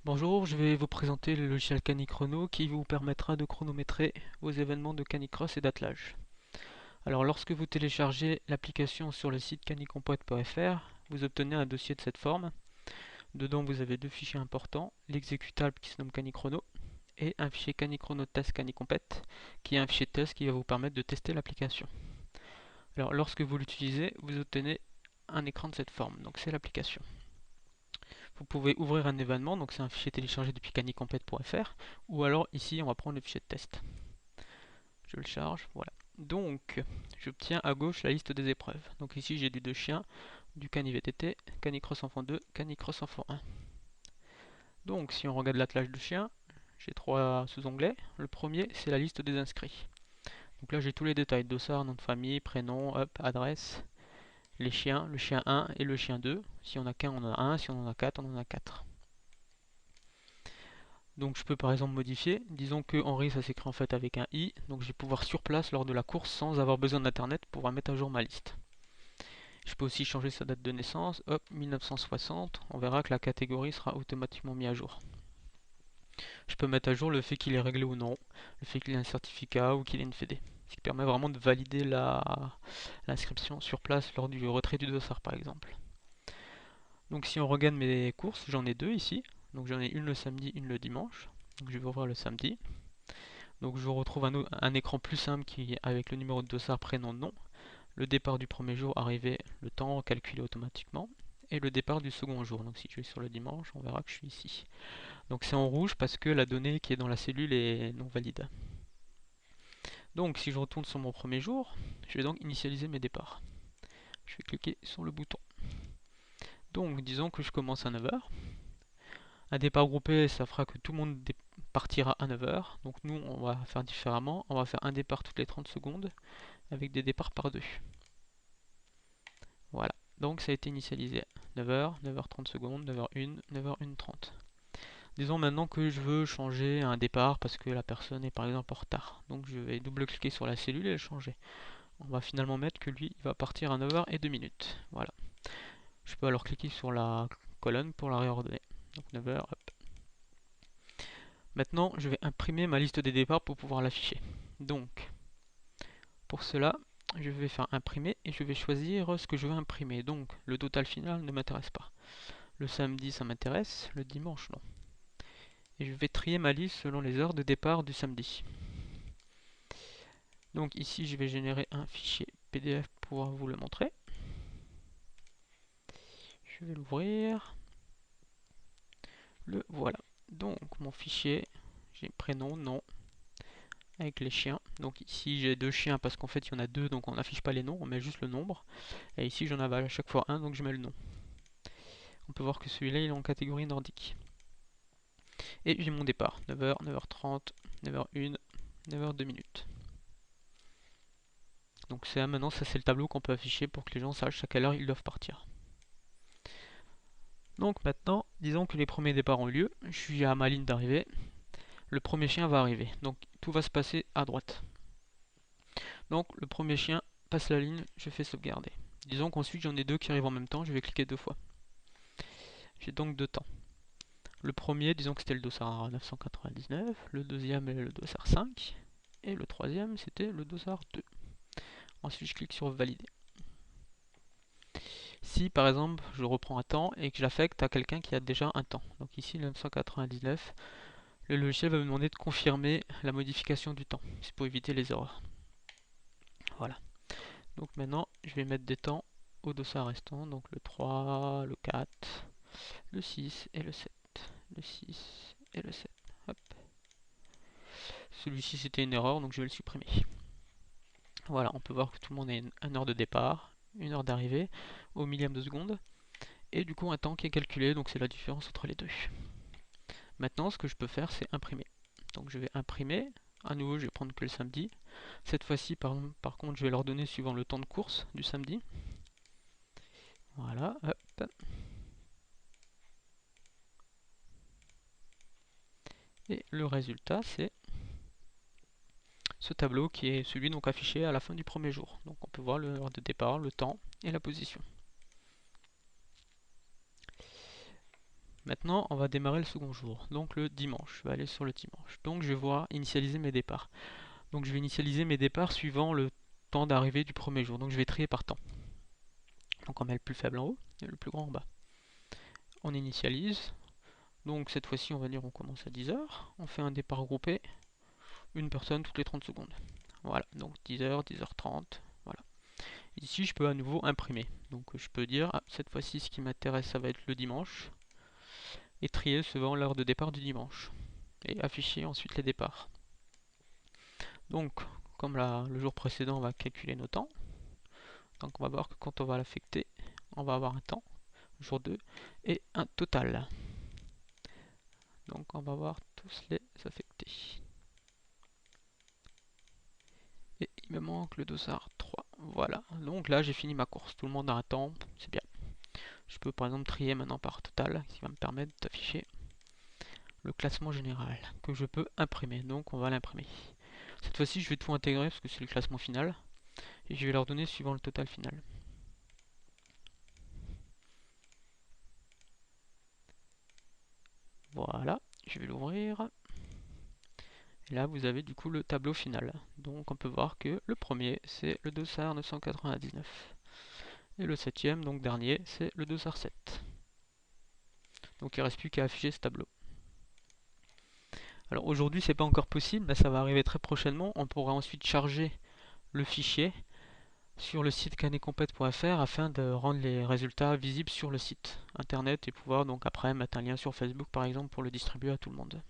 Bonjour, je vais vous présenter le logiciel Canicrono qui vous permettra de chronométrer vos événements de canicross et d'attelage. Alors lorsque vous téléchargez l'application sur le site canicompote.fr, vous obtenez un dossier de cette forme. Dedans vous avez deux fichiers importants, l'exécutable qui se nomme Canicrono et un fichier Canicrono test canicompete qui est un fichier de test qui va vous permettre de tester l'application. Alors lorsque vous l'utilisez, vous obtenez un écran de cette forme, donc c'est l'application. Vous pouvez ouvrir un événement, donc c'est un fichier téléchargé depuis canicomplete.fr, ou alors ici on va prendre le fichier de test. Je le charge, voilà. Donc j'obtiens à gauche la liste des épreuves. Donc ici j'ai du 2 chiens, du cani-VTT, canicross enfant 2, canicross enfant 1. Donc si on regarde l'attelage de chiens, j'ai trois sous-onglets. Le premier c'est la liste des inscrits. Donc là j'ai tous les détails, dossard, nom de famille, prénom, hop, adresse, les chiens, le chien 1 et le chien 2. Si on a qu'un, on en a un, si on en a 4, on en a 4. Donc je peux par exemple modifier, disons que Henri ça s'écrit en fait avec un I, donc je vais pouvoir sur place lors de la course sans avoir besoin d'internet pouvoir mettre à jour ma liste. Je peux aussi changer sa date de naissance, hop, 1960, on verra que la catégorie sera automatiquement mise à jour. Je peux mettre à jour le fait qu'il est réglé ou non, le fait qu'il ait un certificat ou qu'il ait une fédé. Ce qui permet vraiment de valider l'inscription sur place lors du retrait du dossard par exemple. Donc si on regarde mes courses, j'en ai deux ici. Donc j'en ai une le samedi, une le dimanche. Donc je vais ouvrir le samedi. Donc je retrouve un écran plus simple qui avec le numéro de dossard, prénom, nom, le départ du premier jour, arrivé, le temps calculé automatiquement, et le départ du second jour. Donc si je vais sur le dimanche, on verra que je suis ici. Donc c'est en rouge parce que la donnée qui est dans la cellule est non valide. Donc si je retourne sur mon premier jour, je vais donc initialiser mes départs. Je vais cliquer sur le bouton. Donc disons que je commence à 9 heures. Un départ groupé, ça fera que tout le monde partira à 9 heures. Donc nous, on va faire différemment. On va faire un départ toutes les 30 secondes avec des départs par deux. Voilà, donc ça a été initialisé. 9h, 9h30 secondes, 9h01, 9h01 30. Disons maintenant que je veux changer un départ parce que la personne est par exemple en retard. Donc je vais double-cliquer sur la cellule et le changer. On va finalement mettre que lui il va partir à 9h et 2 minutes. Voilà. Je peux alors cliquer sur la colonne pour la réordonner. Donc 9h, hop. Maintenant, je vais imprimer ma liste des départs pour pouvoir l'afficher. Donc, pour cela, je vais faire imprimer et je vais choisir ce que je veux imprimer. Donc, le total final ne m'intéresse pas. Le samedi, ça m'intéresse. Le dimanche, non. Et je vais trier ma liste selon les heures de départ du samedi. Donc ici, je vais générer un fichier PDF pour pouvoir vous le montrer. Je vais l'ouvrir. Le voilà. Donc mon fichier, j'ai prénom, nom, avec les chiens. Donc ici j'ai deux chiens parce qu'en fait il y en a deux, donc on n'affiche pas les noms, on met juste le nombre. Et ici j'en avais à chaque fois un, donc je mets le nom. On peut voir que celui-là il est en catégorie nordique. Et j'ai mon départ, 9h, 9h30, 9h01, 9h02 minutes. Donc c'est maintenant, ça c'est le tableau qu'on peut afficher pour que les gens sachent à quelle heure ils doivent partir. Donc maintenant, disons que les premiers départs ont lieu, je suis à ma ligne d'arrivée, le premier chien va arriver, donc tout va se passer à droite. Donc le premier chien passe la ligne, je fais sauvegarder. Disons qu'ensuite j'en ai deux qui arrivent en même temps, je vais cliquer deux fois. J'ai donc deux temps. Le premier, disons que c'était le dossard 999, le deuxième est le dossard 5, et le troisième c'était le dossard 2. Ensuite je clique sur valider. Si par exemple je reprends un temps et que je l'affecte à quelqu'un qui a déjà un temps, donc ici le 999, le logiciel va me demander de confirmer la modification du temps, c'est pour éviter les erreurs. Voilà. Donc maintenant, je vais mettre des temps au dossard restant, donc le 3, le 4, le 6 et le 7. Le 6 et le 7. Hop. Celui-ci c'était une erreur, donc je vais le supprimer. Voilà, on peut voir que tout le monde a une heure de départ, une heure d'arrivée, au millième de seconde, et du coup un temps qui est calculé, donc c'est la différence entre les deux. Maintenant, ce que je peux faire, c'est imprimer. Donc je vais imprimer. À nouveau, je vais prendre que le samedi. Cette fois-ci, par contre, je vais leur donner suivant le temps de course du samedi. Voilà, hop. Et le résultat, c'est ce tableau qui est celui donc affiché à la fin du premier jour. Donc on peut voir l'heure de départ, le temps et la position. Maintenant, on va démarrer le second jour, donc le dimanche. Je vais aller sur le dimanche. Donc je vais voir initialiser mes départs. Donc je vais initialiser mes départs suivant le temps d'arrivée du premier jour. Donc je vais trier par temps. Donc on met le plus faible en haut et le plus grand en bas. On initialise. Donc cette fois-ci, on va dire on commence à 10 heures. On fait un départ groupé, une personne toutes les 30 secondes. Voilà, donc 10h, 10h30, voilà. Ici, je peux à nouveau imprimer. Donc je peux dire, ah, cette fois-ci, ce qui m'intéresse, ça va être le dimanche. Et trier selon l'heure de départ du dimanche. Et afficher ensuite les départs. Donc, comme le jour précédent, on va calculer nos temps. Donc on va voir que quand on va l'affecter, on va avoir un temps, jour 2, et un total. Donc on va voir tous les affectés. Et il me manque le dossard 3. Voilà, donc là j'ai fini ma course. Tout le monde a un temps, c'est bien. Je peux par exemple trier maintenant par total, qui va me permettre d'afficher le classement général que je peux imprimer. Donc on va l'imprimer. Cette fois-ci je vais tout intégrer parce que c'est le classement final. Et je vais leur donner suivant le total final. Voilà, je vais l'ouvrir. Et là vous avez du coup le tableau final. Donc on peut voir que le premier c'est le dossard 999. Et le septième, donc dernier, c'est le dossard 7. Donc il ne reste plus qu'à afficher ce tableau. Alors aujourd'hui c'est pas encore possible, mais ça va arriver très prochainement. On pourra ensuite charger le fichier sur le site caneetcomplete.fr afin de rendre les résultats visibles sur le site internet et pouvoir donc après mettre un lien sur Facebook par exemple pour le distribuer à tout le monde.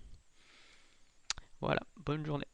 Voilà, bonne journée.